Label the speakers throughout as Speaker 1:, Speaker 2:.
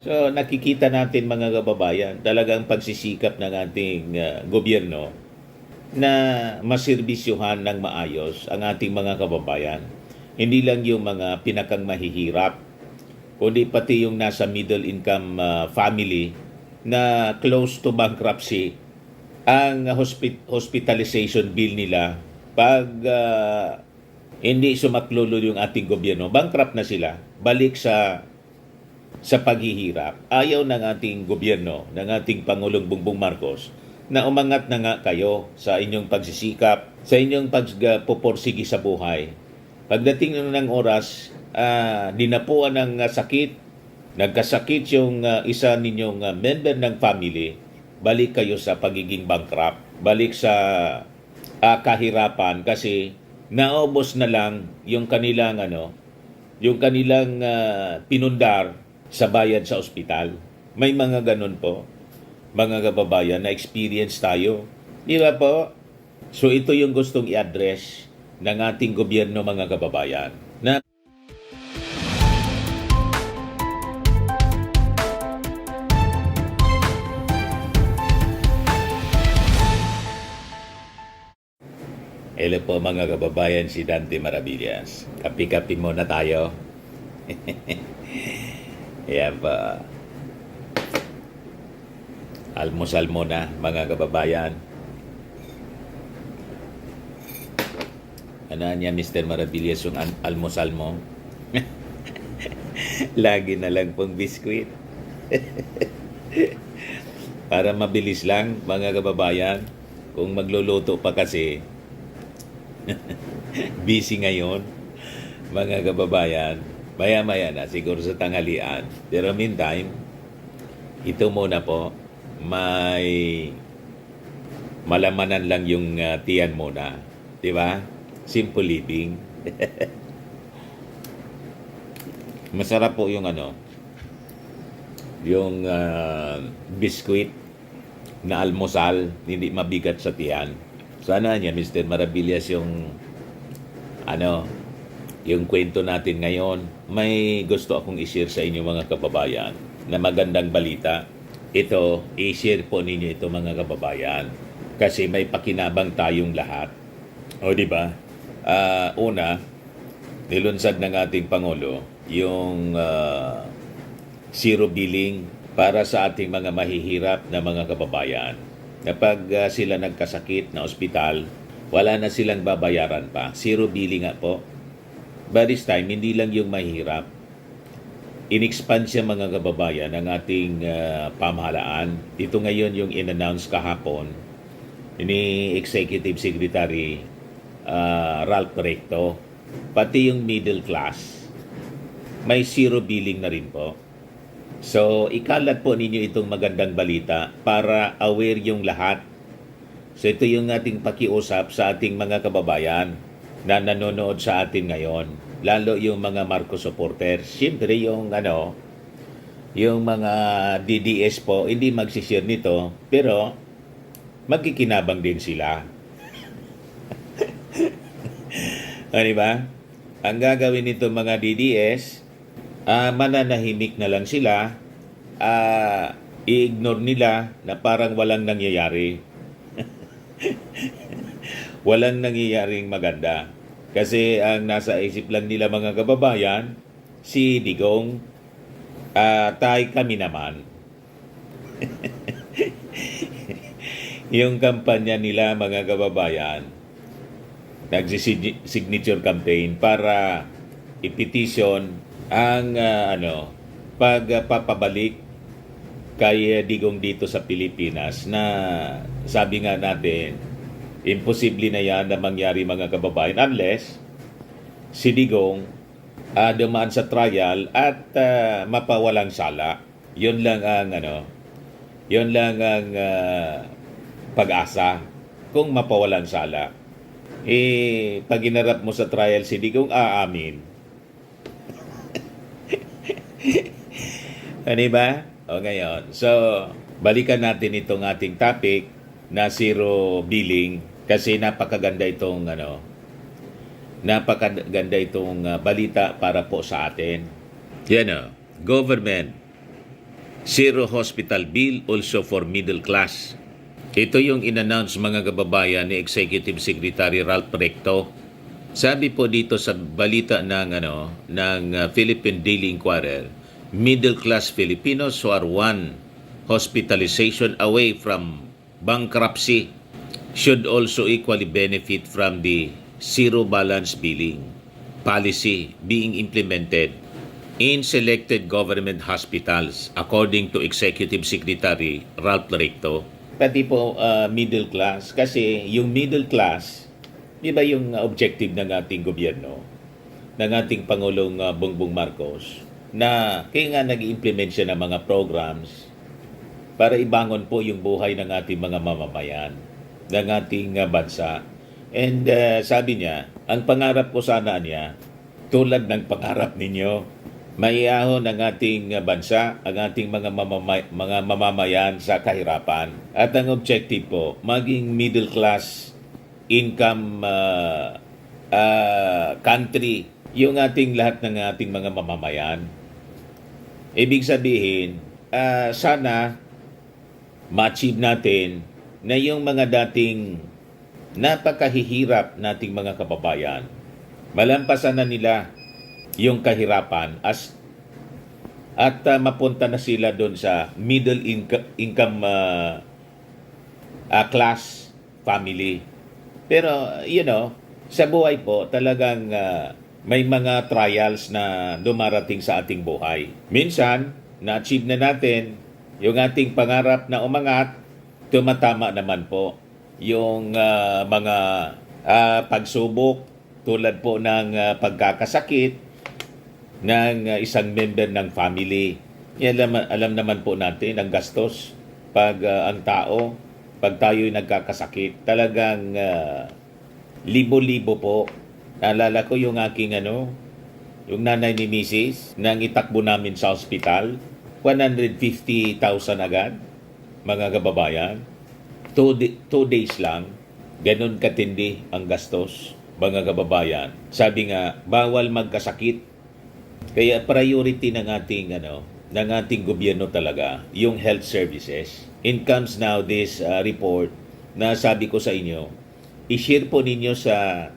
Speaker 1: So nakikita natin mga kababayan, talagang pagsisikap ng ating gobyerno na maserbisyuhan ng maayos ang ating mga kababayan. Hindi lang yung mga pinakang mahihirap, kundi pati yung nasa middle income family na close to bankruptcy. Ang hospitalization bill nila, pag hindi sumaklulo yung ating gobyerno, bankrupt na sila, balik sa paghihirap. Ayaw ng ating gobyerno, ng ating Pangulong Bongbong Marcos, na umangat na nga kayo sa inyong pagsisikap, sa inyong pagpuporsigi sa buhay. Pagdating ng oras, dinapuan ng sakit, nagkasakit yung isa ninyong member ng family, balik kayo sa pagiging bankrupt, balik sa kahirapan kasi naubos na lang yung kanilang pinundar sa bayad sa ospital. May mga ganun po, mga kababayan, na experience tayo. Di ba po? So ito yung gustong i-address ng ating gobyerno, mga kababayan. Na hello po mga kababayan, si Dante Maravillas. Kapi-kapi muna tayo. Ayan pa. Almusal muna mga kababayan. Ano niya Mr. Maravillas yung almusal mo? Lagi na lang pong biskwit. Para mabilis lang mga kababayan. Kung magluluto pa kasi busy ngayon mga kababayan. Maya-maya na, siguro sa tanghalian. Pero meantime, ito muna po, may malamanan lang yung tiyan muna. Di ba? Simple living. Masarap po yung yung biskuit na almusal, hindi mabigat sa tiyan. Sana niya, Mr. Maravillas, yung kwento natin ngayon, may gusto akong i-share sa inyo mga kababayan na magandang balita. Ito, i-share po ninyo ito mga kababayan kasi may pakinabang tayong lahat. O di ba? Una, nilunsad ng ating Pangulo yung zero billing para sa ating mga mahihirap na mga kababayan. Kapag sila nagkasakit na ospital, wala na silang babayaran pa. Zero billing nga po. By this time, hindi lang yung mahirap. In-expand siya mga kababayan ng ating pamahalaan. Ito ngayon yung in-announce kahapon ni Executive Secretary Ralph Recto. Pati yung middle class, may zero billing na rin po. So, ikalat po ninyo itong magandang balita para aware yung lahat. So, ito yung ating pakiusap sa ating mga kababayan na nanonood sa atin ngayon, lalo yung mga Marcos supporters. Siyempre yung yung mga DDS po hindi magsishare nito, pero magkikinabang din sila. Ano ba? Ang gagawin nito mga DDS, mananahimik na lang sila, i-ignore nila na parang walang nangyayari. Walang nangyayaring maganda. Kasi ang nasa isip lang nila mga kababayan, si Digong, tay kami naman. Yung kampanya nila mga kababayan, nagsi-signature campaign para i-petition ang pagpapabalik kay Digong dito sa Pilipinas na sabi nga natin, imposible na yan na mangyari mga kababayan unless si Digong dumaan sa trial at mapawalang sala. Yun lang ang pag-asa. Kung mapawalang sala, pag inarap mo sa trial si Digong, aamin. Ano ba? O ngayon, so balikan natin itong ating topic na zero billing kasi napakaganda itong balita para po sa atin. Yan government Zero hospital bill also for middle class. Ito yung in-announce mga kababayan ni Executive Secretary Ralph Recto. Sabi po dito sa balita ng Philippine Daily Inquirer, middle class Filipinos who are one hospitalization away from bankruptcy should also equally benefit from the zero balance billing policy being implemented in selected government hospitals according to Executive Secretary Ralph Recto. Pati po middle class, kasi yung middle class, di ba yung objective ng ating gobyerno, ng ating Pangulong Bongbong Marcos, na kaya nga nag-implement siya ng mga programs para ibangon po yung buhay ng ating mga mamamayan, ng ating bansa. And sabi niya, ang pangarap ko sana niya, tulad ng pangarap ninyo, maiahon ang ating bansa, ang ating mga mamamayan sa kahirapan. At ang objective po, maging middle class income country yung ating lahat ng ating mga mamamayan. Ibig sabihin, sana ma-achieve natin na yung mga dating napakahihirap nating mga kababayan, malampasan na nila yung kahirapan at mapunta na sila doon sa middle income class family. Pero sa buhay po talagang may mga trials na dumarating sa ating buhay. Minsan na-achieve na natin yung ating pangarap na umangat, tumatama naman po yung mga pagsubok tulad po ng pagkakasakit ng isang member ng family. Alam naman po natin ang gastos pag ang tao, pag tayo'y nagkakasakit, talagang libo-libo po. Naalala ko yung aking yung nanay ni Mrs. nang itakbo namin sa ospital, 150,000 agad, mga kababayan. 2 days lang, ganun katindi ang gastos, mga kababayan. Sabi nga, bawal magkasakit. Kaya priority ng ating gobyerno talaga yung health services. In comes now this report na sabi ko sa inyo, i-share po ninyo sa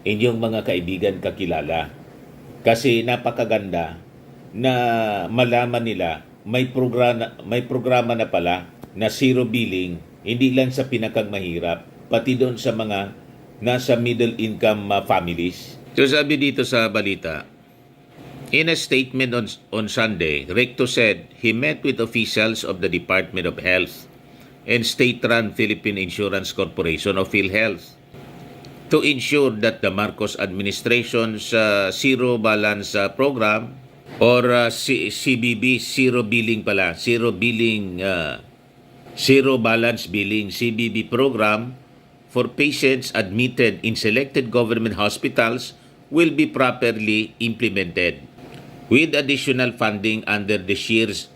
Speaker 1: inyong mga kaibigan, kakilala. Kasi napakaganda na malaman nila may programa na pala na zero billing, hindi lang sa pinakang mahirap, pati doon sa mga nasa middle income families. So sabi dito sa balita, in a statement on Sunday, Recto said he met with officials of the Department of Health and state-run Philippine Insurance Corporation of PhilHealth to ensure that the Marcos administration's zero balance program or CBB, zero balance billing CBB program for patients admitted in selected government hospitals will be properly implemented with additional funding under this year's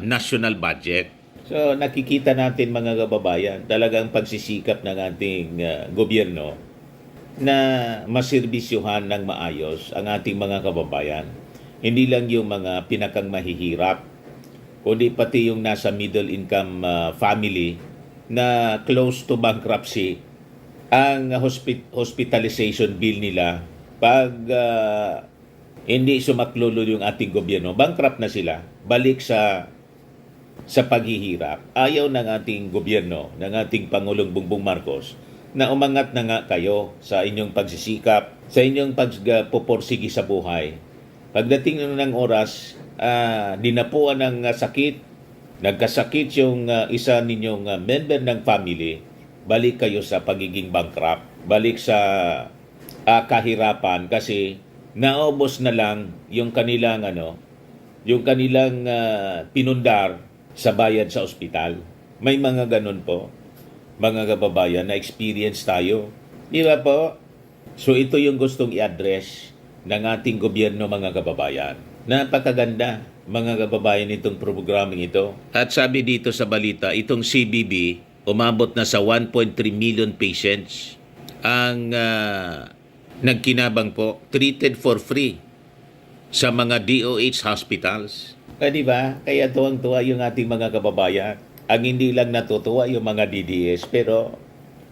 Speaker 1: national budget. So nakikita natin mga kababayan, talagang pagsisikap ng ating gobyerno na maserbisyuhan ng maayos ang ating mga kababayan. Hindi lang yung mga pinakang mahihirap, kundi pati yung nasa middle income family na close to bankruptcy, ang hospitalization bill nila pag hindi sumaklolo yung ating gobyerno, bankrupt na sila, balik sa paghihirap. Ayaw ng ating gobyerno, ng ating Pangulong Bongbong Marcos, na umangat na nga kayo sa inyong pagsisikap, sa inyong pagpupursigi sa buhay. Pagdating ng oras, dinapuan ng sakit, nagkasakit yung isa ninyong member ng family, balik kayo sa pagiging bankrupt, balik sa kahirapan kasi naubos na lang yung kanilang pinundar sa bayad sa ospital. May mga ganun po, mga kababayan, na experience tayo. Di ba po? So ito yung gustong i-address ng ating gobyerno, mga kababayan. Napakaganda, mga kababayan, itong programming ito. At sabi dito sa balita, itong CBB umabot na sa 1.3 million patients ang nagkinabang po, treated for free sa mga DOH hospitals. Di ba? Kaya tuwang-tuwa yung ating mga kababayan. Ang hindi lang natutuwa yung mga DDS, pero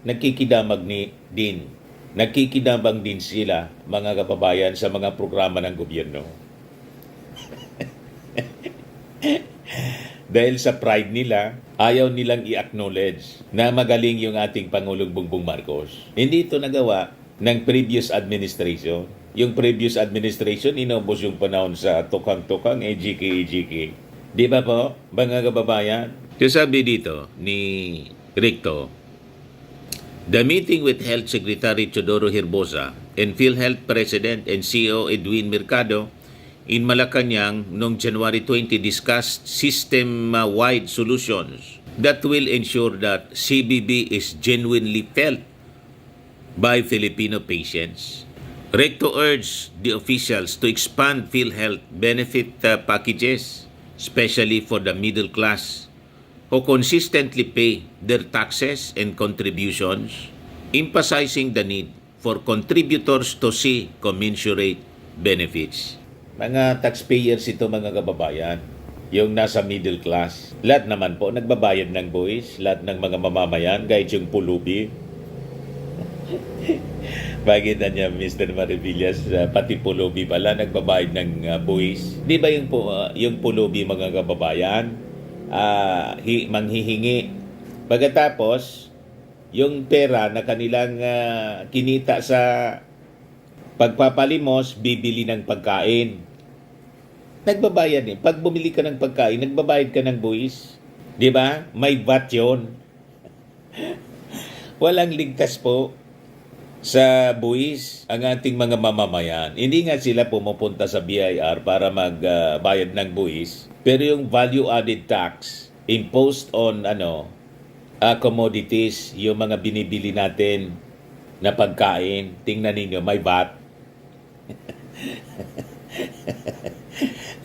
Speaker 1: nagkikidamag din. Nagkikidamag din sila, mga kababayan, sa mga programa ng gobyerno. Dahil sa pride nila, ayaw nilang i-acknowledge na magaling yung ating Pangulong Bongbong Marcos. Hindi ito nagawa ng previous administration. Yung previous administration, inubos yung panahon sa tukang-tukang, EJK. Di ba po, mga kababayan? So sabi dito ni Ricto, the meeting with Health Secretary Teodoro Herbosa and PhilHealth President and CEO Edwin Mercado in Malacanang noong January 20 discussed system-wide solutions that will ensure that CBB is genuinely felt by Filipino patients. Recto urged the officials to expand PhilHealth benefit packages, especially for the middle class, who consistently pay their taxes and contributions, emphasizing the need for contributors to see commensurate benefits. Mga taxpayers ito, mga kababayan, yung nasa middle class. Lahat naman po nagbabayad ng buwis, lahat ng mga mamamayan, kahit yung pulubi. Bakit na niya, Mr. Marivillas, pati pulubi pala nagbabayad ng buwis? Di ba yung pulubi, mga kababayan, manghihingi? Pagkatapos, yung pera na kanilang kinita sa pagpapalimos, bibili ng pagkain. Nagbabayad eh. Pag bumili ka ng pagkain, nagbabayad ka ng buwis. Di ba? May VAT yun. Walang ligtas po sa buwis ang ating mga mamamayan. Hindi nga sila pumupunta sa BIR para magbayad ng buwis. Pero yung value-added tax imposed on commodities, yung mga binibili natin na pagkain, tingnan ninyo, may VAT.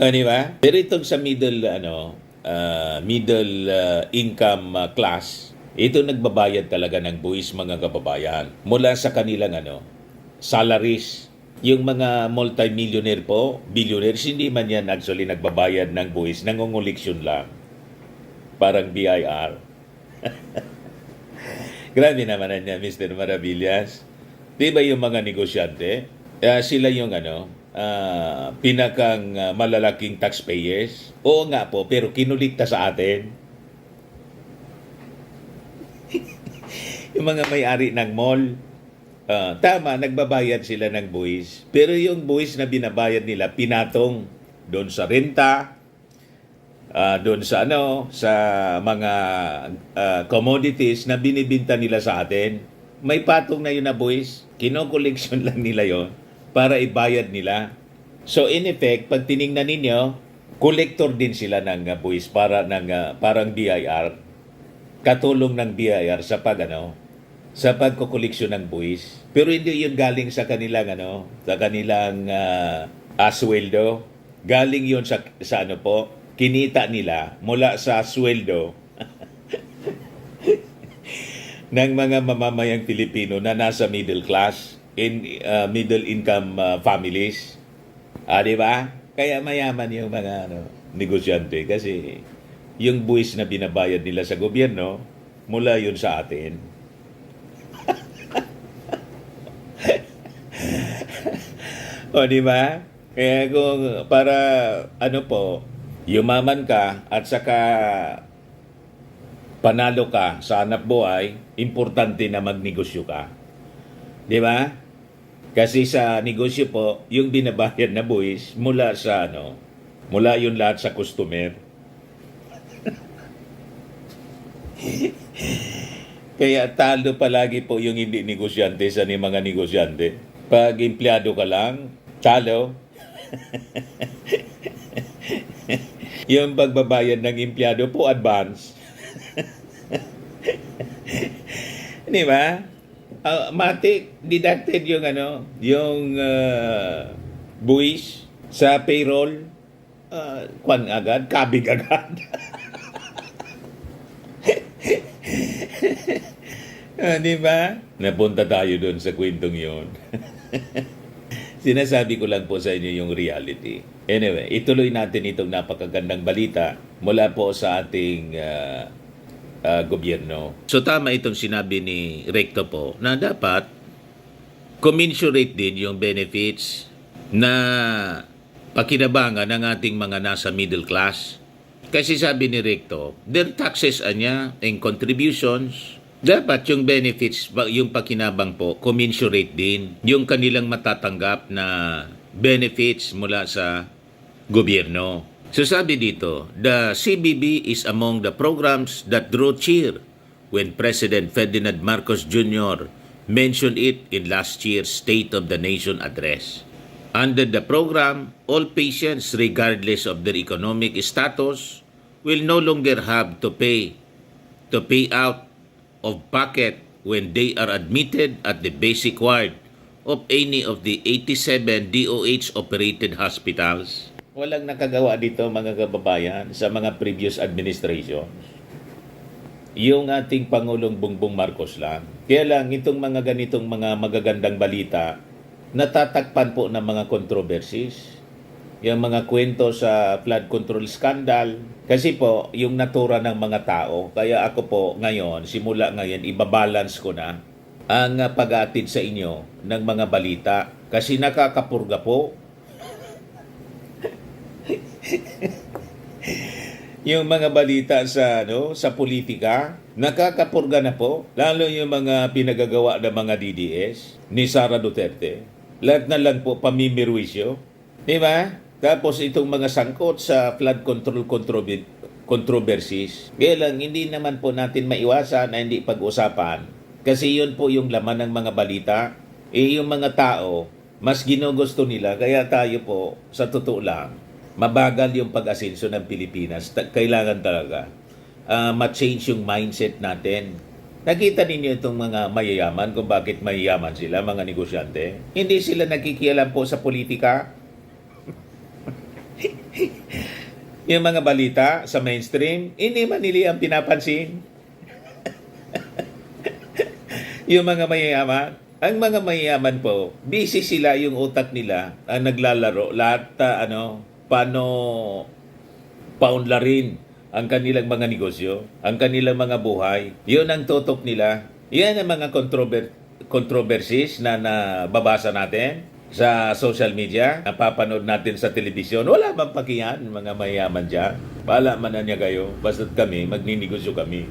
Speaker 1: Di ba? Pero itong sa middle income class, ito nagbabayad talaga ng buwis, mga kababayan. Mula sa kanilang salaries. Yung mga multi-millionaire po, billionaires, hindi man yan actually nagbabayad ng buwis, nangunguliksyon lang. Parang BIR. Grabe naman niya, Mr. Maravillas. Di ba yung mga negosyante? Sila yung pinakang malalaking taxpayers. Oo nga po, pero kinulikta sa atin. Yung mga may-ari ng mall, tama, nagbabayad sila ng buwis. Pero yung buwis na binabayad nila, pinatong doon sa renta, doon sa sa mga commodities na binibinta nila sa atin. May patong na yun na buwis. Kinokoleksyon lang nila yon para ibayad nila. So in effect, pag tiningnan ninyo, collector din sila ng buwis para parang BIR. Katulong ng BIR sa sa pagkokoleksyon ng buwis. Pero hindi yun galing sa kanilang sweldo. Galing yun sa kinita nila mula sa sweldo ng mga mamamayang Pilipino na nasa middle class, middle income families. Di ba? Kaya mayaman yung mga negosyante kasi yung buwis na binabayad nila sa gobyerno, mula yun sa atin. O, di ba? Kaya kung para yumaman ka at saka panalo ka sa hanap buhay, importante na magnegosyo ka. Di ba? Kasi sa negosyo po, yung binabayad na buwis mula yun lahat sa customer. Kaya talo palagi po yung hindi negosyante sa mga negosyante. Pag empleyado ka lang, talo. Yung pagbabayad ng empleyado po, advance. Di ba? Matik, deducted yung buwis sa payroll. Kabig agad. Di ba? Napunta tayo doon sa kwentong yun. Sinasabi ko lang po sa inyo yung reality. Anyway, ituloy natin itong napakagandang balita mula po sa ating gobyerno. So tama itong sinabi ni Recto po na dapat commensurate din yung benefits na pakinabangan ng ating mga nasa middle class. Kasi sabi ni Recto, their taxes anya and contributions, dapat yung benefits, yung pakinabang po, commensurate din yung kanilang matatanggap na benefits mula sa gobyerno. So sabi dito, the CBB is among the programs that drew cheer when President Ferdinand Marcos Jr. mentioned it in last year's State of the Nation address. Under the program, all patients, regardless of their economic status, will no longer have to pay out of pocket when they are admitted at the basic ward of any of the 87 DOH-operated hospitals. Walang nakagawa dito mga kababayan sa mga previous administrations. Yung ating Pangulong Bongbong Marcos lang. Kaya lang itong mga ganitong mga magagandang balita, natatakpan po ng mga controversies. Yung mga kwento sa flood control scandal. Kasi po, yung natura ng mga tao. Kaya ako po ngayon, simula ngayon, ibabalance ko na ang pag-atid sa inyo ng mga balita. Kasi nakakapurga po. Yung mga balita sa sa politika, nakakapurga na po, lalo yung mga pinagagawa ng mga DDS ni Sara Duterte. Lahat na lang po pamimirwisyo. Di ba? Tapos itong mga sangkot sa flood control controversies. Kaya lang, hindi naman po natin maiwasan na hindi pag-usapan. Kasi yun po yung laman ng mga balita. Yung mga tao, mas ginugusto nila. Kaya tayo po, sa totoo lang, mabagal yung pag-asenso ng Pilipinas. Kailangan talaga ma-change yung mindset natin. Nakita ninyo itong mga mayayaman kung bakit mayayaman sila, mga negosyante. Hindi sila nakikialam po sa politika. Yung mga balita sa mainstream, hindi man nila ang pinapansin. Yung mga mayayaman, ang mga mayayaman po, busy sila yung utak nila, ang naglalaro, lahat paano paunlarin ang kanilang mga negosyo, ang kanilang mga buhay. Yun ang tutok nila. Yan ang mga controversies na nababasa natin sa social media, napapanood natin sa telebisyon. Wala bang pakiyan, mga mayaman dyan? Pala man na niya kayo, basta't kami, magninegosyo kami.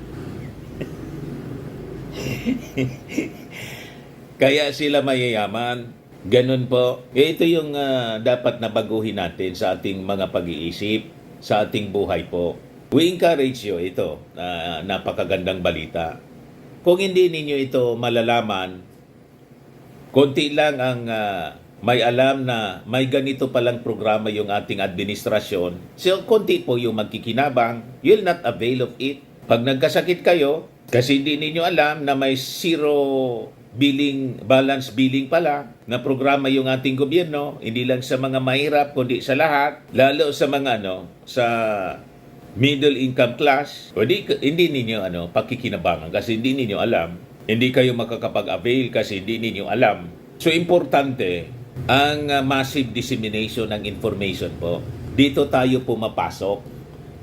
Speaker 1: Kaya sila mayayaman. Ganun po. Ito yung dapat na baguhin natin sa ating mga pag-iisip, sa ating buhay po. We encourage you ito, napakagandang balita. Kung hindi ninyo ito malalaman, konti lang ang may alam na may ganito palang programa yung ating administrasyon. So, konti po yung magkikinabang. You'll not avail of it. Pag nagkasakit kayo, kasi hindi ninyo alam na may zero balance billing pala na programa yung ating gobyerno, hindi lang sa mga mahirap kundi sa lahat, lalo sa mga sa middle income class. Hindi ninyo pakikinabangan kasi hindi ninyo alam. Hindi kayo makakapag-avail kasi hindi ninyo alam. So importante ang massive dissemination ng information po. Dito tayo pumapasok,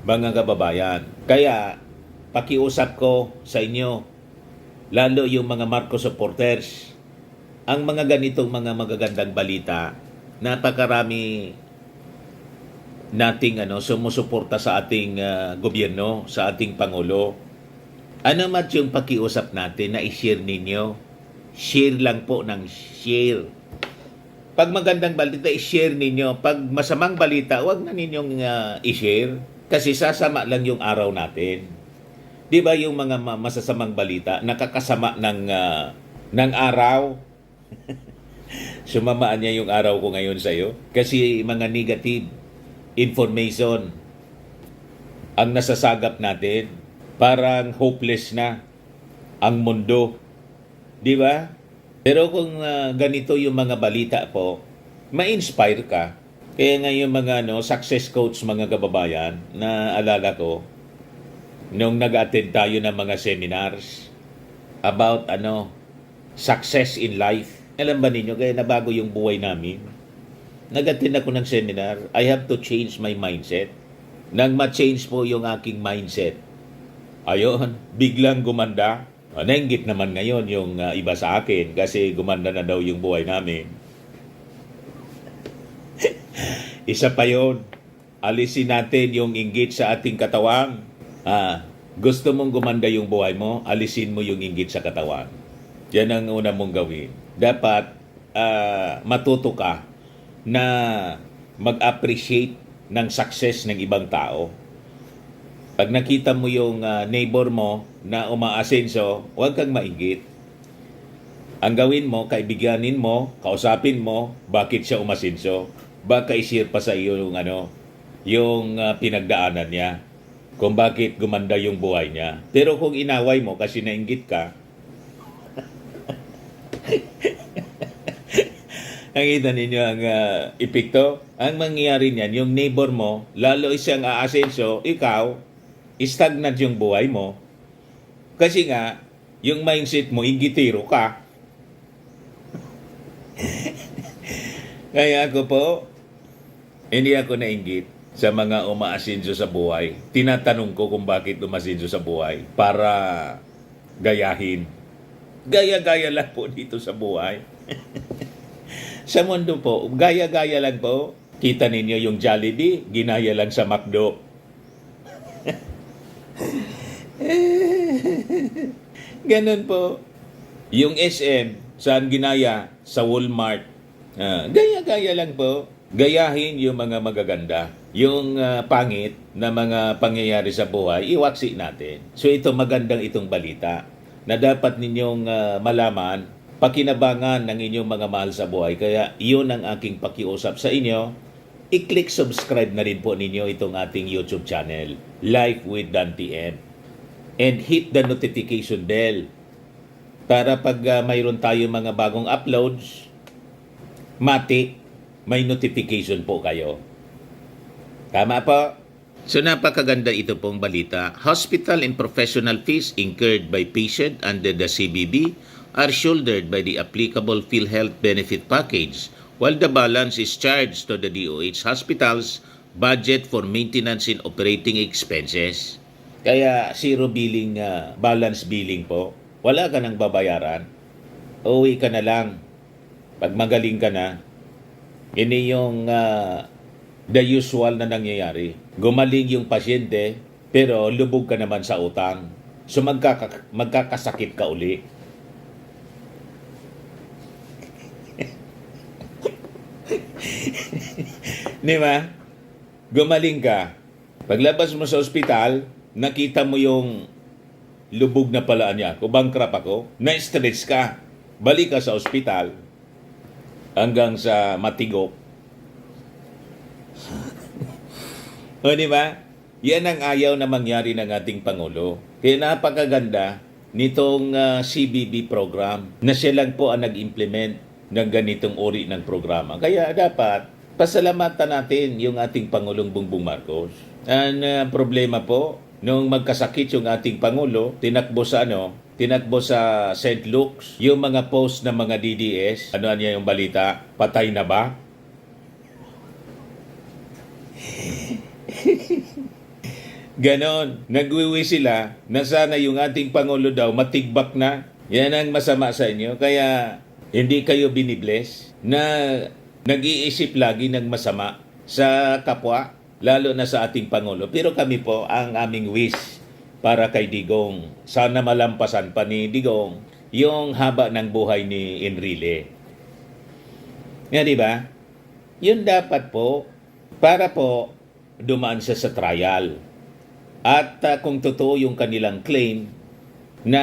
Speaker 1: mga kababayan. Kaya pakiusap ko sa inyo, lalo yung mga Marcos supporters, ang mga ganitong mga magagandang balita, napakarami nating sumusuporta sa ating gobyerno, sa ating Pangulo. Ano man yung pakiusap natin na i-share ninyo, share lang po ng share. Pag magandang balita, i-share ninyo. Pag masamang balita, wag na ninyong i-share kasi sasama lang yung araw natin. Di ba yung mga masasamang balita, nakakasama ng araw? Sumamaan niya yung araw ko ngayon sa'yo. Kasi mga negative information ang nasasagap natin. Parang hopeless na ang mundo. Di ba? Pero kung ganito yung mga balita po, ma-inspire ka. Kaya nga yung mga success coach, mga kababayan, na alala ko, nung nag-attend tayo ng mga seminars about success in life. Alam ba ninyo, kaya nabago yung buhay namin. Nag-attend ako ng seminar. I have to change my mindset. Nang ma-change po yung aking mindset, ayun, biglang gumanda. Nainggit naman ngayon yung iba sa akin kasi gumanda na daw yung buhay namin. Isa pa yun, alisin natin yung inggit sa ating katawan. Gusto mong gumanda yung buhay mo, alisin mo yung inggit sa katawan. Yan ang una mong gawin. Dapat matuto ka na mag-appreciate ng success ng ibang tao. Pag nakita mo yung neighbor mo na umaasenso, huwag kang mainggit. Ang gawin mo, kaibiganin mo, kausapin mo, bakit siya umasenso. Baka i-share pa sa iyo yung pinagdaanan niya. Kung bakit gumanda yung buhay niya. Pero kung inaway mo kasi nainggit ka, nakita ninyo ang epekto? Ang mangyayari niyan, yung neighbor mo, lalo isang aasenso, ikaw, stagnant yung buhay mo. Kasi nga, yung mindset mo, inggitero ka. Kaya ako po, hindi ako nainggit sa mga umaasenso sa buhay. Tinatanong ko kung bakit umasenso sa buhay para gayahin. Gaya-gaya lang po dito sa buhay. Sa mundo po, gaya-gaya lang po. Kita ninyo yung Jollibee, ginaya lang sa McDo. Ganun po. Yung SM, saan ginaya? Sa Walmart. Gaya-gaya lang po. Gayahin yung mga magaganda. Yung pangit na mga pangyayari sa buhay, iwaksi natin. So ito, magandang itong balita na dapat ninyong malaman, pakinabangan ng inyong mga mahal sa buhay. Kaya iyon ang aking pakiusap sa inyo. I-click subscribe na rin po ninyo itong ating YouTube channel, Life with Dan TM. And hit the notification bell para pag mayroon tayo mga bagong uploads, matik, may notification po kayo. Tama po? So napakaganda ito pong balita. Hospital and professional fees incurred by patient under the CBB are shouldered by the applicable PhilHealth benefit package, while the balance is charged to the DOH hospital's budget for maintenance and operating expenses. Kaya zero billing, balance billing po. Wala ka nang babayaran. Uwi ka na lang. Pag magaling ka na, ini yung the usual na nangyayari. Gumaling yung pasyente, pero lubog ka naman sa utang. So magkakasakit ka uli. Di ba? Gumaling ka. Paglabas mo sa ospital, nakita mo yung lubog na pala niya. Kung bankrupt ako, na-stress ka. Balik ka sa ospital hanggang sa matigok. O di ba? Yan ang ayaw na mangyari ng ating Pangulo. Kaya napakaganda nitong CBB program na siya lang po ang nag-implement ng ganitong uri ng programa. Kaya dapat pasalamatan natin yung ating Pangulong Bongbong Marcos. Ang problema po, nung magkasakit yung ating Pangulo, tinakbo sa St. Luke's, yung mga post ng mga DDS, ano niya yung balita, patay na ba? Ganon, nagwiwi sila na sana yung ating Pangulo daw matigbak na. Yan ang masama sa inyo. Kaya hindi kayo binibless na nag-iisip lagi ng masama sa kapwa, lalo na sa ating Pangulo. Pero kami po, ang aming wish para kay Digong, sana malampasan pa ni Digong yung haba ng buhay ni Enrile. Nga di ba? Yun dapat po, para po dumaan siya sa trial. At kung totoo yung kanilang claim na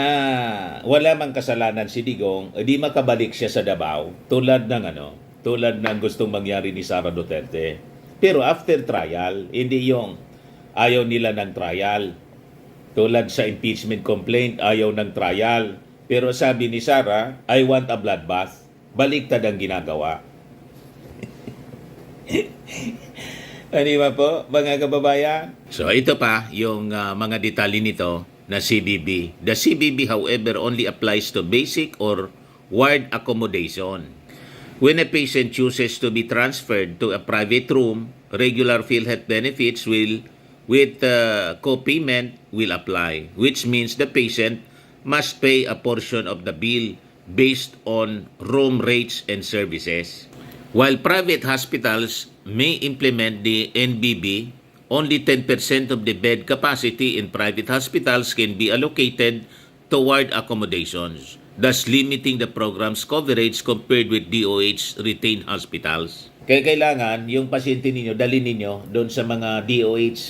Speaker 1: wala mang kasalanan si Digong, di makabalik siya sa Davao tulad ng gustong mangyari ni Sara Duterte. Pero after trial, hindi yung ayaw nila ng trial. Tulad sa impeachment complaint, ayaw ng trial. Pero sabi ni Sara, I want a bloodbath. Baliktad ang ginagawa. Ano ba po, mga kababayan? So ito pa, yung mga detalye nito na CBB. The CBB, however, only applies to basic or ward accommodation. When a patient chooses to be transferred to a private room, regular PhilHealth benefits will, with co-payment, will apply, which means the patient must pay a portion of the bill based on room rates and services. While private hospitals may implement the NBB, only 10% of the bed capacity in private hospitals can be allocated toward accommodations, thus limiting the program's coverage compared with DOH retained hospitals. Kaya kailangan yung pasyente ninyo, dali ninyo doon sa mga DOH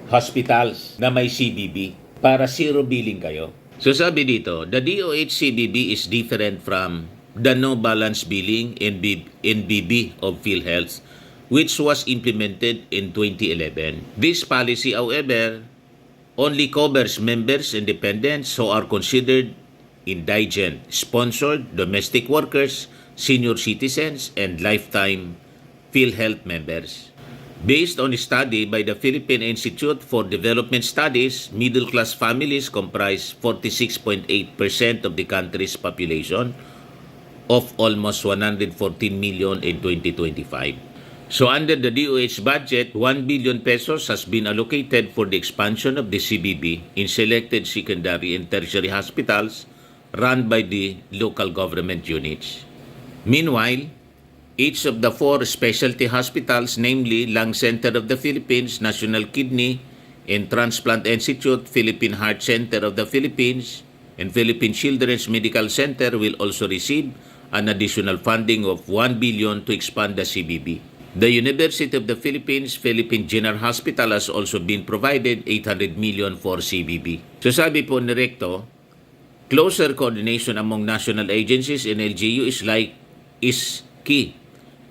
Speaker 1: hospitals na may CBB para zero billing kayo. So sabi dito, the DOH CBB is different from the no balance billing NBB of PhilHealth, which was implemented in 2011. This policy, however, only covers members and dependents who are considered indigent, sponsored, domestic workers, senior citizens, and lifetime PhilHealth members. Based on a study by the Philippine Institute for Development Studies, middle-class families comprise 46.8% of the country's population of almost 114 million in 2025. So under the DOH budget, 1 billion pesos has been allocated for the expansion of the CBB in selected secondary and tertiary hospitals run by the local government units. Meanwhile, each of the 4 specialty hospitals, namely Lung Center of the Philippines, National Kidney and Transplant Institute, Philippine Heart Center of the Philippines, and Philippine Children's Medical Center will also receive an additional funding of 1 billion to expand the CBB. The University of the Philippines, Philippine General Hospital has also been provided 800 million for CBB. So sabi po ni Recto, closer coordination among national agencies and LGU is key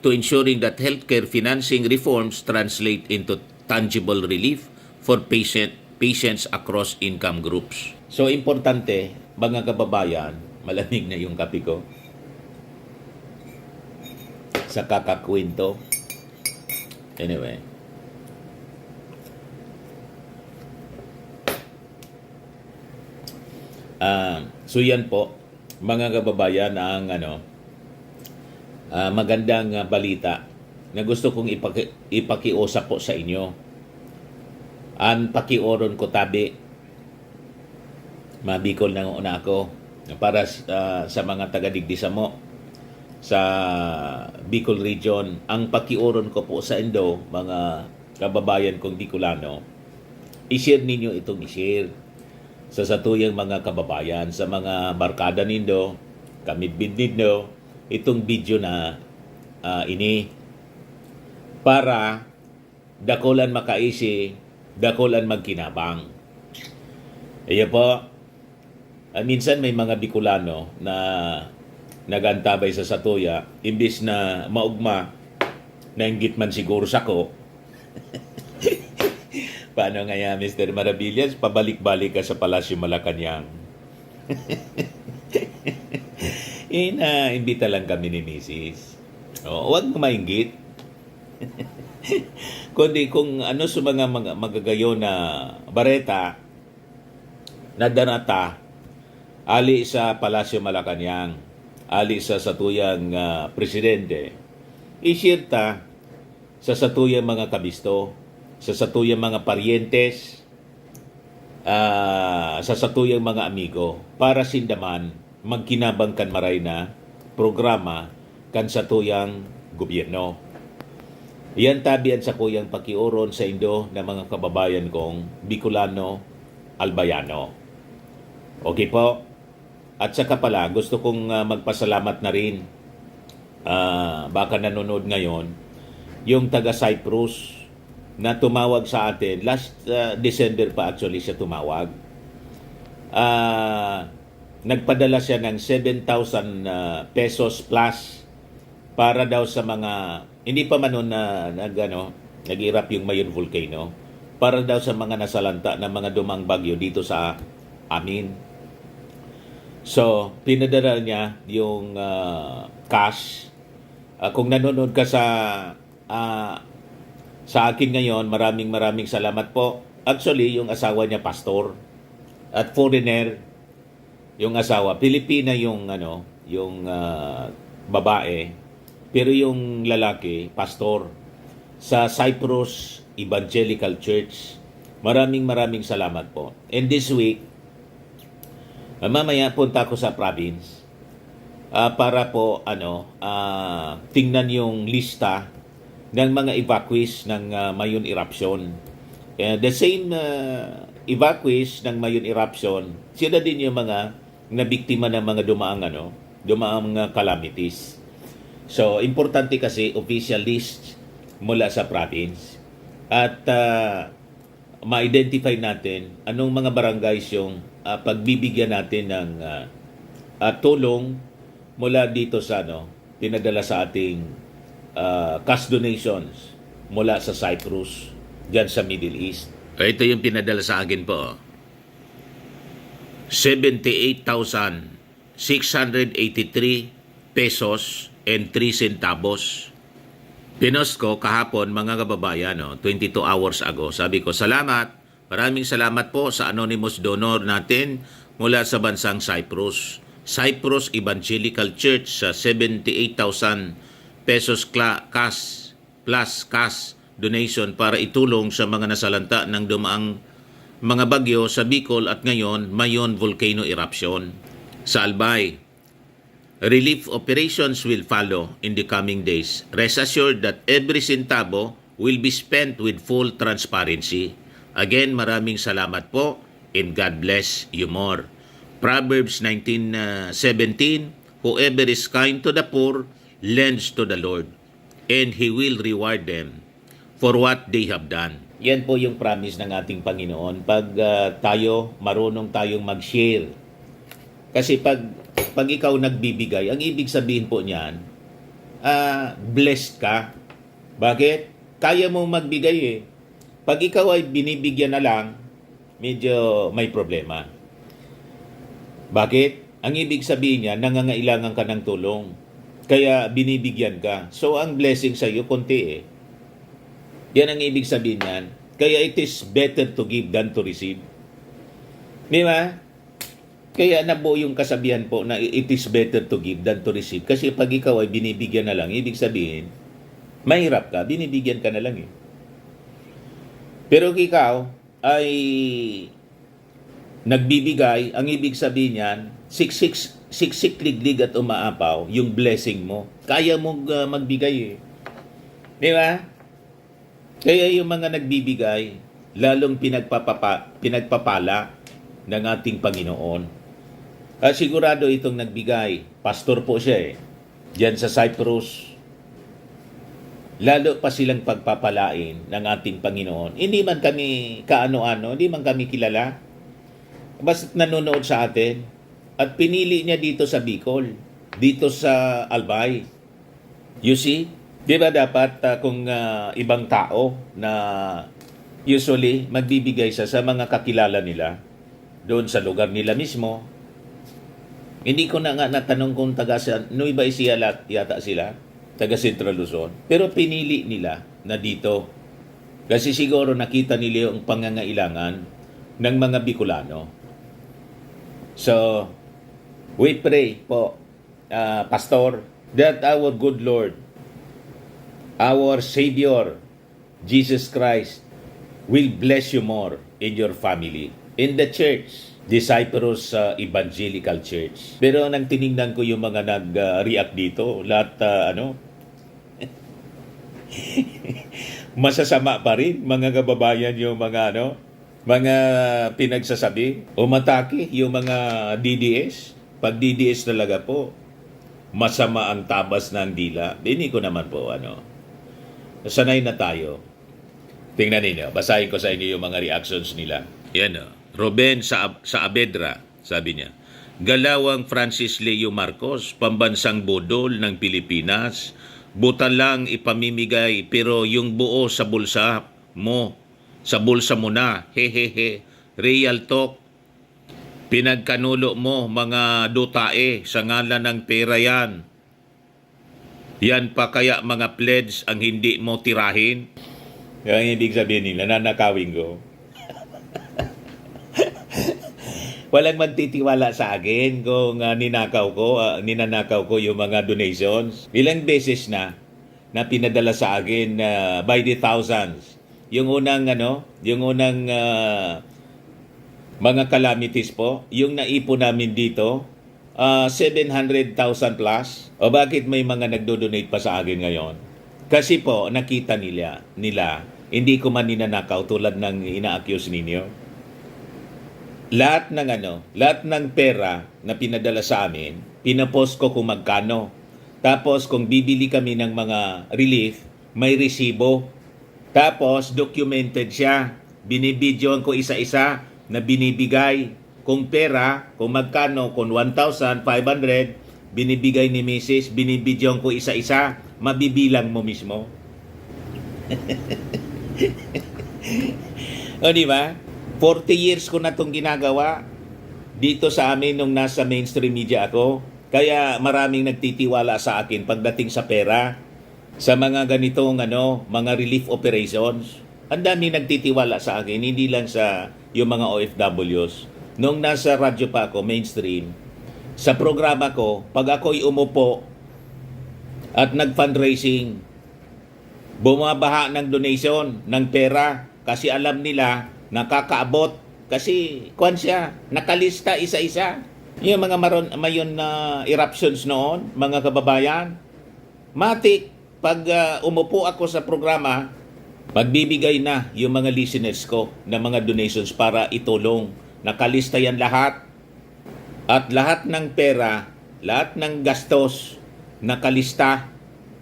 Speaker 1: to ensuring that healthcare financing reforms translate into tangible relief for patients across income groups. So importante, mga kababayan, malamig na yung kape ko sa kakakwento. Anyway. So yan po, mga kababayan, ang magandang balita na gusto kong ipakiusap po sa inyo. Ang pakioron ko tabi, mabikol na una ako, para sa mga taga-Digdisa mo, sa Bicol Region. Ang pakioron ko po sa Indo, mga kababayan kong Bicolano, i-share ninyo itong i-share sa satuyang mga kababayan, sa mga barkada nindo, kamidbid nindo, itong video na ini para dakulan makaisi, dakulan magkinabang. Ayan po, minsan may mga Bicolano na nagantabay sa satuya, imbis na maugma, nainggit man siguro sa ko. Paano nga yan, Mr. Maravillas? Pabalik-balik ka sa Palasyo Malacanang. Imbita lang kami ni Mrs. Huwag mo mainggit. Kundi kung ano sa mga magagayo na bareta na danata, ali sa Palasyo Malacanang, ali sa satuyang presidente, i-share ta sa satuyang mga kabisto, sa satuyang mga parientes, sa satuyang mga amigo, para sindaman magkinabang kan maray na programa kan satuyang gobyerno. Iyan tabian sa kuyang pakioron sa Indo na mga kababayan kong Bicolano, Albayano. Okay po? At saka pala, gusto kong magpasalamat na rin, baka nanonood ngayon, yung taga Cyprus na tumawag sa atin. Last December pa actually siya tumawag. Nagpadala siya ng 7,000 pesos plus para daw sa mga, hindi pa man noon na nag-irap yung Mayon Volcano, para daw sa mga nasalanta ng mga dumang bagyo dito sa amin. So, pinadala niya yung cash. Kung nanonood ka sa akin ngayon, maraming salamat po. Actually, yung asawa niya pastor at foreigner yung asawa. Pilipina yung babae, pero yung lalaki, pastor, sa Cyprus Evangelical Church. Maraming salamat po. And this week, mamaya punta ako sa province para po tingnan yung lista ng mga evacuees ng Mayon eruption. The same evacuees ng Mayon eruption, sila din yung mga nabiktima ng mga dumaang calamities. So, importante kasi official list mula sa province at ma-identify natin anong mga barangays yung pagbibigyan natin ng tulong mula dito sa pinadala sa ating cash donations mula sa Cyprus, dyan sa Middle East. Ito yung pinadala sa akin po. 78,683 pesos and 3 centavos. Pinost ko kahapon, mga kababayan, 22 hours ago. Sabi ko, salamat. Maraming salamat po sa anonymous donor natin mula sa bansang Cyprus. Cyprus Evangelical Church sa 78,000 pesos cash plus cash donation para itulong sa mga nasalanta ng dumaang mga bagyo sa Bicol at ngayon Mayon volcano eruption sa Albay. Relief operations will follow in the coming days. Rest assured that every centavo will be spent with full transparency. Again, maraming salamat po and God bless you more. Proverbs 19:17, whoever is kind to the poor lends to the Lord, and He will reward them for what they have done. Yan po yung promise ng ating Panginoon pag marunong tayong mag-share. Kasi pag ikaw nagbibigay, ang ibig sabihin po niyan, blessed ka. Bakit? Kaya mong magbigay eh. Pag ikaw ay binibigyan na lang, medyo may problema. Bakit? Ang ibig sabihin niya, nangangailangan ka ng tulong. Kaya binibigyan ka. So, ang blessing sa iyo, konti eh. Yan ang ibig sabihin niyan. Kaya it is better to give than to receive. Di ba? Kaya nabuo yung kasabihan po na it is better to give than to receive. Kasi pag ikaw ay binibigyan na lang, ibig sabihin, mahirap ka, binibigyan ka na lang eh. Pero ikaw ay nagbibigay, ang ibig sabihin niyan, siksik-liglig at umaapaw yung blessing mo. Kaya mong magbigay eh. Di ba? Kaya yung mga nagbibigay, lalong pinagpapala ng ating Panginoon. Sigurado itong nagbigay. Pastor po siya eh. Diyan sa Cyprus. Lalo pa silang pagpapalain ng ating Panginoon. Hindi man kami kaano-ano, hindi man kami kilala. Basta nanonood sa atin at pinili niya dito sa Bicol, dito sa Albay. You see? Di ba dapat kung ibang tao na usually magbibigay sa mga kakilala nila doon sa lugar nila mismo. Hindi ko na nga natanong kung taga Nueva Ecija yata sila, taga Central Luzon. Pero pinili nila na dito. Kasi siguro nakita nila yung pangangailangan ng mga Bicolano. So, we pray po, Pastor, that our good Lord, our Savior, Jesus Christ, will bless you more in your family, in the church, the Cyprus Evangelical Church. Pero nang tinignan ko yung mga nag-react dito, lahat, masasama pa rin, mga kababayan, yung mga, mga pinagsasabi, umatake yung mga DDS. Pag DDS talaga po, masama ang tabas ng dila. Hindi ko naman po, sanay na tayo. Tingnan ninyo, basahin ko sa inyo yung mga reactions nila. Yan Ruben sa Abedra, sabi niya, Galawang Francis Leo Marcos, pambansang budol ng Pilipinas, buta lang ipamimigay pero yung buo sa bulsa mo na, hehehe, real talk. Pinagkanulo mo mga dutae sa ngalan ng pera yan. Yan pa kaya mga pledge ang hindi mo tirahin? Yung ibig sabihin nila, nanakawin ko. Walang magtitiwala sa akin kung ninanakaw ko yung mga donations. Ilang beses na pinadala sa akin by the thousands. Yung unang mga calamities po, yung naipon namin dito, 700,000 plus. O bakit may mga nagdo-donate pa sa akin ngayon? Kasi po, nakita nila, hindi ko man ninanakaw tulad ng ina-accuse ninyo. Lahat ng pera na pinadala sa amin, pinapost ko kung magkano. Tapos kung bibili kami ng mga relief, may resibo. Tapos documented siya. Binibidyoan ko isa-isa na binibigay. Kung pera, kung magkano, kung 1,500, binibigay ni Mrs., binibidyoan ko isa-isa. Mabibilang mo mismo. O di ba? 40 years ko na itong ginagawa dito sa amin nung nasa mainstream media ako. Kaya maraming nagtitiwala sa akin pagdating sa pera, sa mga ganitong mga relief operations. Ang dami nagtitiwala sa akin, hindi lang sa yung mga OFWs. Nung nasa radyo pa ako, mainstream, sa programa ko, pag ako'y umupo at nag-fundraising, bumabaha ng donation, ng pera, kasi alam nila nakakaabot kasi siya, nakalista isa-isa. Yung mga mayon na eruptions noon, mga kababayan, matik, pag umupo ako sa programa, magbibigay na yung mga listeners ko ng mga donations para itulong. Nakalista yan lahat. At lahat ng pera, lahat ng gastos, nakalista,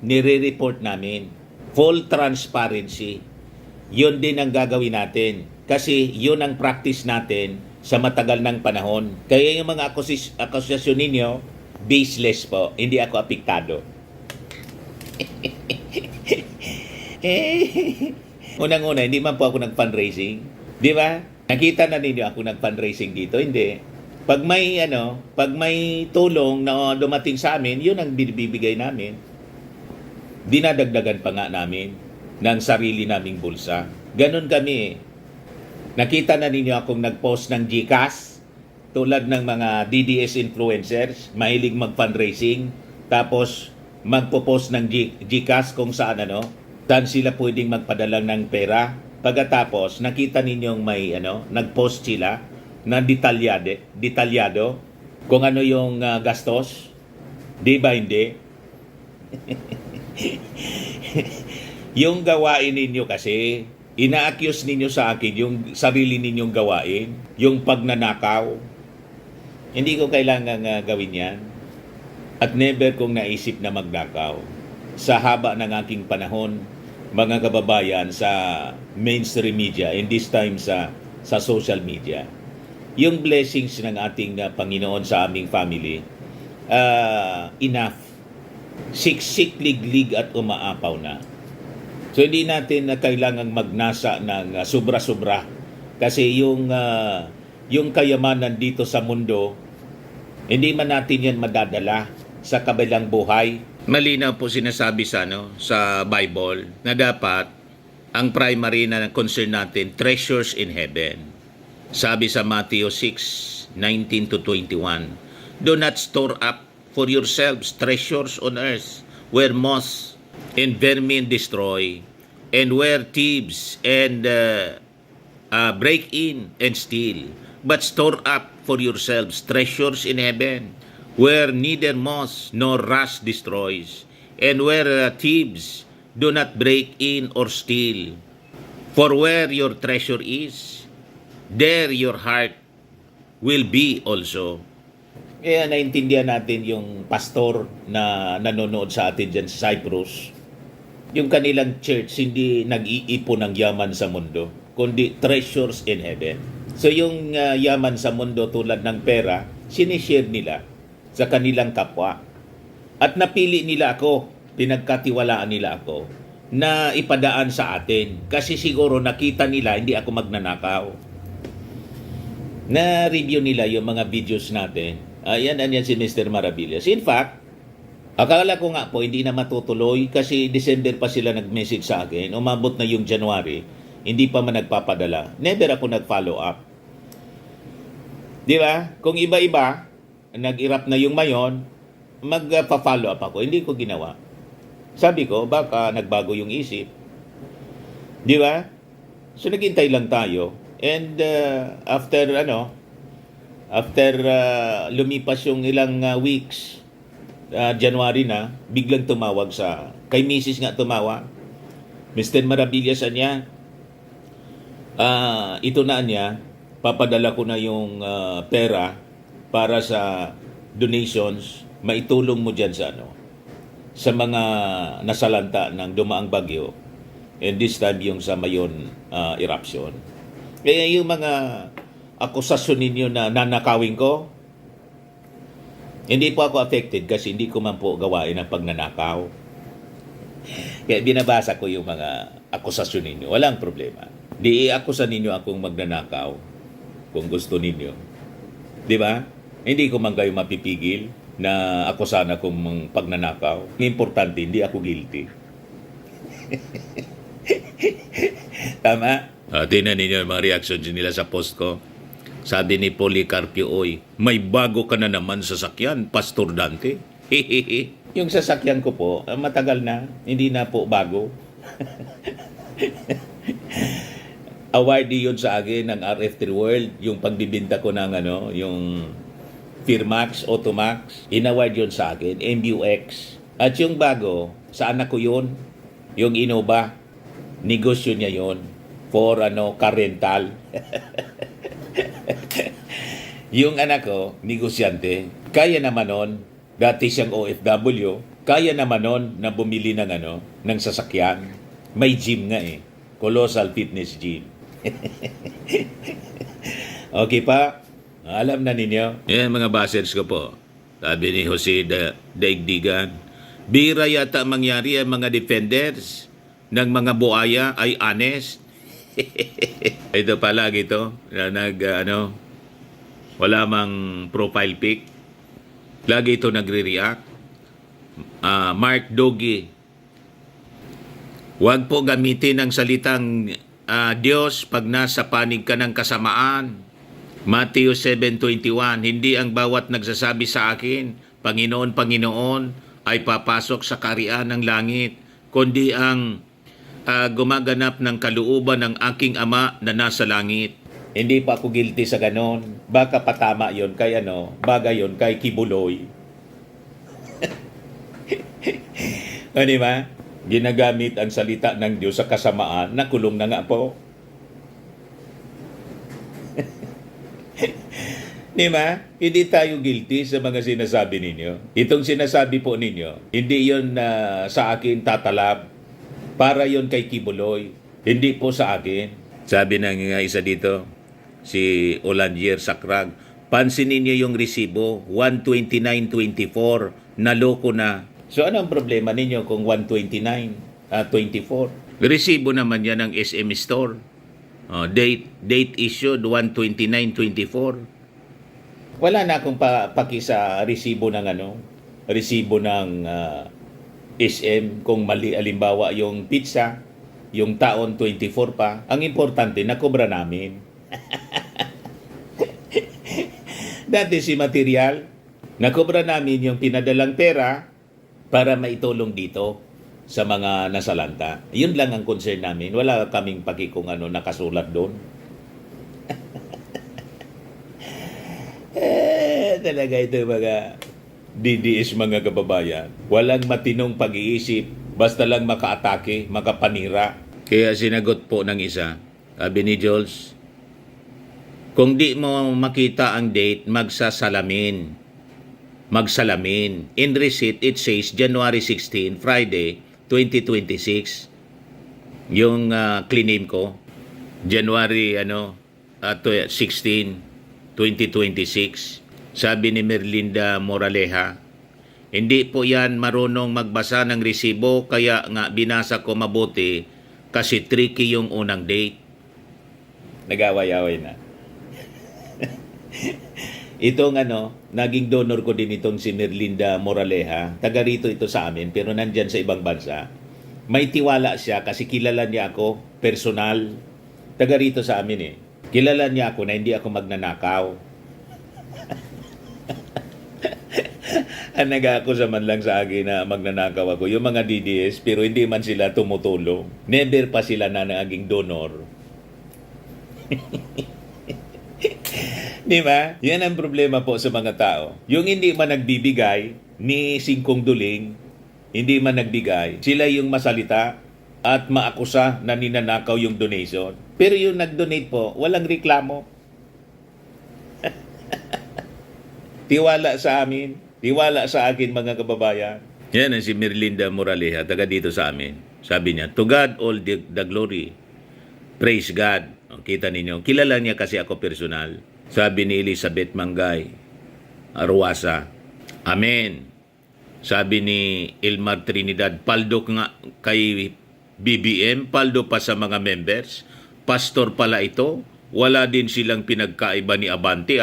Speaker 1: nire-report namin. Full transparency. Yun din ang gagawin natin. Kasi yun ang practice natin sa matagal ng panahon. Kaya yung mga akusasyon ninyo, baseless po. Hindi ako apektado. Unang-una, hindi man po ako nag-fundraising. Di ba? Nakita na ninyo ako nag-fundraising dito. Hindi. Pag may tulong na dumating sa amin, yun ang binibigay namin. Dinadagdagan pa nga namin ng sarili naming bulsa. Ganon kami. Nakita na ninyo akong nag-post ng GCash tulad ng mga DDS influencers, mahilig mag-fundraising, tapos magpo-post ng GCash kung saan saan sila pwedeng magpadala ng pera. Pagkatapos, nakita ninyong may nag-post sila na detalyado kung ano yung gastos. Di ba hindi? Yung gawain ninyo kasi, ina-accuse ninyo sa akin yung sarili ninyong gawain, yung pagnanakaw. Hindi ko kailangan gawin yan. At never kong naisip na magnakaw. Sa haba ng aking panahon, mga kababayan sa mainstream media, and this time sa social media, yung blessings ng ating Panginoon sa aming family, enough. Siksik, liglig at umaapaw na. So hindi natin kailangang magnasa ng sobra-sobra kasi yung kayamanan dito sa mundo, hindi man natin yan madadala sa kabilang buhay. Malinaw po sinasabi sa Bible na dapat ang primary na concern natin, treasures in heaven. Sabi sa Matthew 6:19 to 21, do not store up for yourselves treasures on earth where moth and vermin destroy, and where thieves and break in and steal. But store up for yourselves treasures in heaven, where neither moth nor rust destroys, and where thieves do not break in or steal. For where your treasure is, there your heart will be also. Kaya naintindihan natin yung pastor na nanonood sa atin dyan sa Cyprus. Yung kanilang church, hindi nag-iipon ng yaman sa mundo, kundi treasures in heaven. So yung yaman sa mundo tulad ng pera, sinishare nila sa kanilang kapwa. At napili nila ako, pinagkatiwalaan nila ako, na ipadaan sa atin. Kasi siguro nakita nila hindi ako magnanakaw. Na-review nila yung mga videos natin. Yan si Mr. Maravillas. In fact, akala ko nga po hindi na matutuloy kasi December pa sila nag-message sa akin. Umabot na yung January, hindi pa man nagpapadala. Never ako nag-follow up. Di ba? Kung iba-iba, nag-irap na yung mayon, magpa-follow up ako. Hindi ko ginawa. Sabi ko, baka nagbago yung isip. Di ba? So naghintay lang tayo. And after lumipas yung ilang weeks, January na, biglang tumawag kay Mrs. nga tumawag. Mr. Maravillas niya, ito na niya, papadala ko na yung pera para sa donations, maitulong mo dyan sa mga nasalanta ng dumaang bagyo, and this time yung sa Mayon eruption. Kaya yung mga akusasyon ninyo na nanakawin ko, hindi po ako affected kasi hindi ko man po gawain ang pagnanakaw. Kaya binabasa ko yung mga akusasyon ninyo. Walang problema. Di i-akusa ninyo akong magnanakaw kung gusto ninyo. Di ba? Hindi ko man kayo mapipigil na akusahan akong pagnanakaw. Importante, hindi ako guilty. Tama? Tingnan ninyo yung mga reactions nila sa post ko. Sabi ni Policarpio, oy, may bago ka na naman sasakyan, Pastor Dante. Yung sasakyan ko po, matagal na, hindi na po bago. Awardee yun sa akin ng RF3 World, yung pagbibinta ko ng yung Firmax, Automax, inaward yun sa akin, MUX. At yung bago, sa anak ko yun, yung Innova, negosyo niya yun, for car rental. Yung anak ko, negosyante, kaya naman nun, dati siyang OFW, kaya naman nun na bumili ng sasakyan. May gym nga Colossal Fitness Gym. Okay pa? Alam na ninyo? Yan mga basers ko po. Sabi ni Jose Daigdigan, bira yata mangyari ang mga defenders ng mga buaya ay honest. Ito pala ito, wala mang profile pic. Lagi ito nagre-react. Mark Dogi, huwag po gamitin ang salitang Diyos pag nasa panig ka ng kasamaan. Matthew 7:21, hindi ang bawat nagsasabi sa akin, Panginoon, Panginoon, ay papasok sa kaharian ng langit, kundi ang gumaganap ng kalooban ng aking Ama na nasa langit. Hindi pa ako guilty sa ganon. Baka patama yon kay bagay yon kay Kibuloy. Di ba? Ginagamit ang salita ng Diyos sa kasamaan, nakulong na nga po. Di ba? Hindi tayo guilty sa mga sinasabi ninyo. Itong sinasabi po ninyo, hindi yon sa akin tatalab. Para yon kay Kibuloy. Hindi po sa akin. Sabi ng isa dito, si Olandier Sacrag, pansinin niyo yung resibo, 129.24, naloko na. So ano ang problema ninyo kung 129.24? Resibo naman yan ng SM Store. Date issued 129.24. Wala na akong paki sa resibo ng resibo ng SM kung mali alimbawa yung pizza, yung taon 24 pa. Ang importante nakobra namin. Dati si material, nakobra namin yung pinadalang pera para maitulong dito sa mga nasalanta. Yun lang ang concern namin. Wala kaming paki kung nakasulat doon. Talaga ito mga DDS mga kababayan. Walang matinong pag-iisip, basta lang makaatake, makapanira. Kaya sinagot po ng isa, sabi ni Jules, kung di mo makita ang date, magsalamin. In receipt, it says January 16, Friday, 2026. Yung claim ko, January 16, 2026. Sabi ni Merlinda Moraleja, hindi po yan marunong magbasa ng resibo kaya nga binasa ko mabuti kasi tricky yung unang date. Nag-away-away na. Itong naging donor ko din itong si Merlinda Moraleja. Taga rito ito sa amin pero nandyan sa ibang bansa. May tiwala siya kasi kilala niya ako personal. Taga rito sa amin Kilala niya ako na hindi ako magnanakaw. Ang nag-aakusa man lang sa akin na magnanakaw ako, yung mga DDS, pero hindi man sila tumutulong. Never pa sila na naging donor. Di ba? Yan ang problema po sa mga tao. Yung hindi man nagbibigay ni Singkong Duling, hindi man nagbigay, sila yung masalita at maakusa na ninanakaw yung donation. Pero yung nag-donate po, walang reklamo. Tiwala sa amin, tiwala sa akin mga kababayan. Yan ang si Merlinda Moraleja, taga dito sa amin. Sabi niya, to God all the glory. Praise God. Kita ninyo, kilala niya kasi ako personal. Sabi ni Elizabeth Mangay Arwasa, Amen. Sabi ni Elmar Trinidad, paldo nga kay BBM, paldo pa sa mga members. Pastor pala ito, wala din silang pinagkaiba ni Abante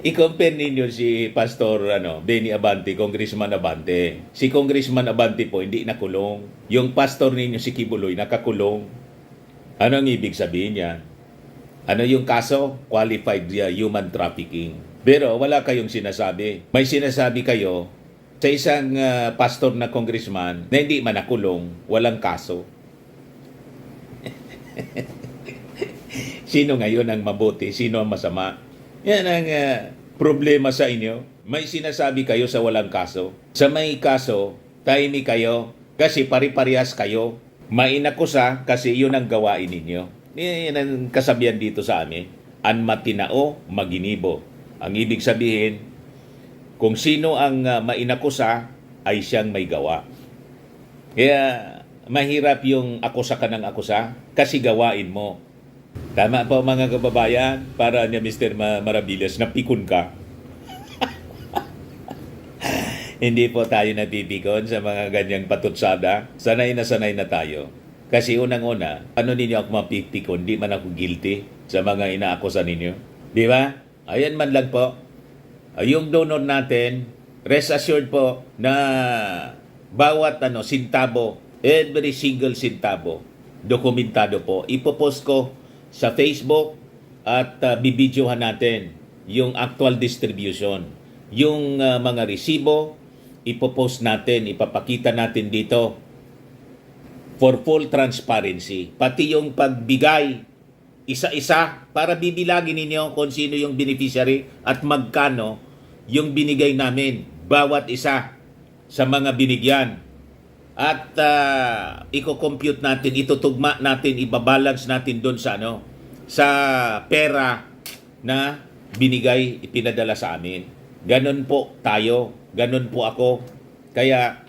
Speaker 1: I-compare ninyo si Pastor Benny Abante, Congressman Abante. Si Congressman Abante po hindi nakulong. Yung pastor ninyo si Kibuloy nakakulong. Ano ang ibig sabihin niya? Ano yung kaso? Qualified human trafficking. Pero wala kayong sinasabi. May sinasabi kayo sa isang pastor na congressman na hindi man nakulong, walang kaso. Sino ngayon ang mabuti? Sino ang masama? Yan ang problema sa inyo. May sinasabi kayo sa walang kaso. Sa may kaso, tahimik kayo kasi pari-parehas kayo. May inakusa kasi yun ang gawain ninyo. Yan ang kasabihan dito sa amin. An matinao, maginibo. Ang ibig sabihin, kung sino ang mainakusa, ay siyang may gawa. Kaya mahirap yung akusa ka ng akusa kasi gawain mo. Tama po mga kababayan, para niya Mr. Maravillas, napikon ka. Hindi po tayo napipikon sa mga ganyang patutsada. Sanay na tayo. Kasi unang-una, ano ninyo ako mapipikon? Di man ako guilty sa mga inaakusa ninyo. Di ba? Ayan man lang po. Yung donor natin, rest assured po na bawat sintabo, every single sintabo, dokumentado po. Ipopost ko sa Facebook at bibidyohan natin yung actual distribution. Yung mga resibo, ipopost natin, ipapakita natin dito for full transparency. Pati yung pagbigay, isa-isa, para bibilagin ninyo kung sino yung beneficiary at magkano yung binigay namin, bawat isa sa mga binigyan. At i-compute natin, itutugma natin, ibabalance natin doon sa sa pera na binigay, ipinadala sa amin. Ganon po tayo, ganon po ako. Kaya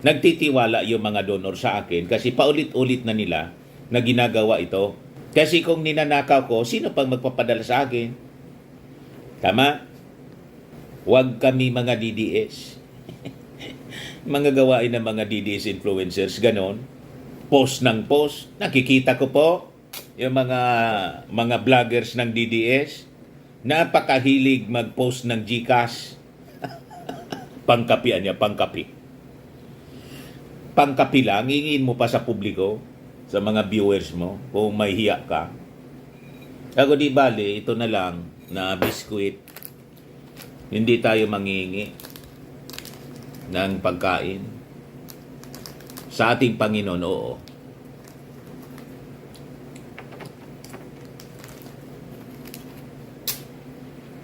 Speaker 1: nagtitiwala yung mga donor sa akin kasi paulit-ulit na nila na ginagawa ito. Kasi kung ninanakaw ko, sino pang magpapadala sa akin? Tama? Huwag kami mga DDS. Mga gawain ng mga DDS influencers, ganon. Post ng post. Nakikita ko po yung mga vloggers ng DDS. Napakahilig mag-post ng GCash. Pangkapian niya, pangkapi. Pangkapi lang, hingin mo pa sa publiko, sa mga viewers mo, kung may hiya ka. Ako di bali, ito na lang, na biskuit. Hindi tayo mangingi ng pagkain. Sa ating Panginoon, oo.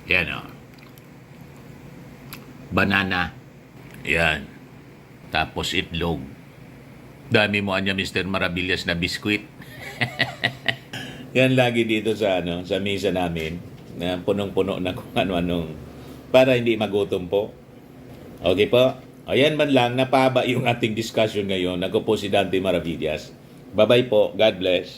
Speaker 1: Yan o. Banana. Yan. Tapos itlog. Dami mo anya Mr. Maravillas na biskuit. Yan lagi dito sa sa misa namin na punong-puno na kung ano-anong para hindi magutom po. Okay po? Ayan man lang, napaba yung ating discussion ngayon. Ako po si Dante Maravillas. Bye-bye po. God bless.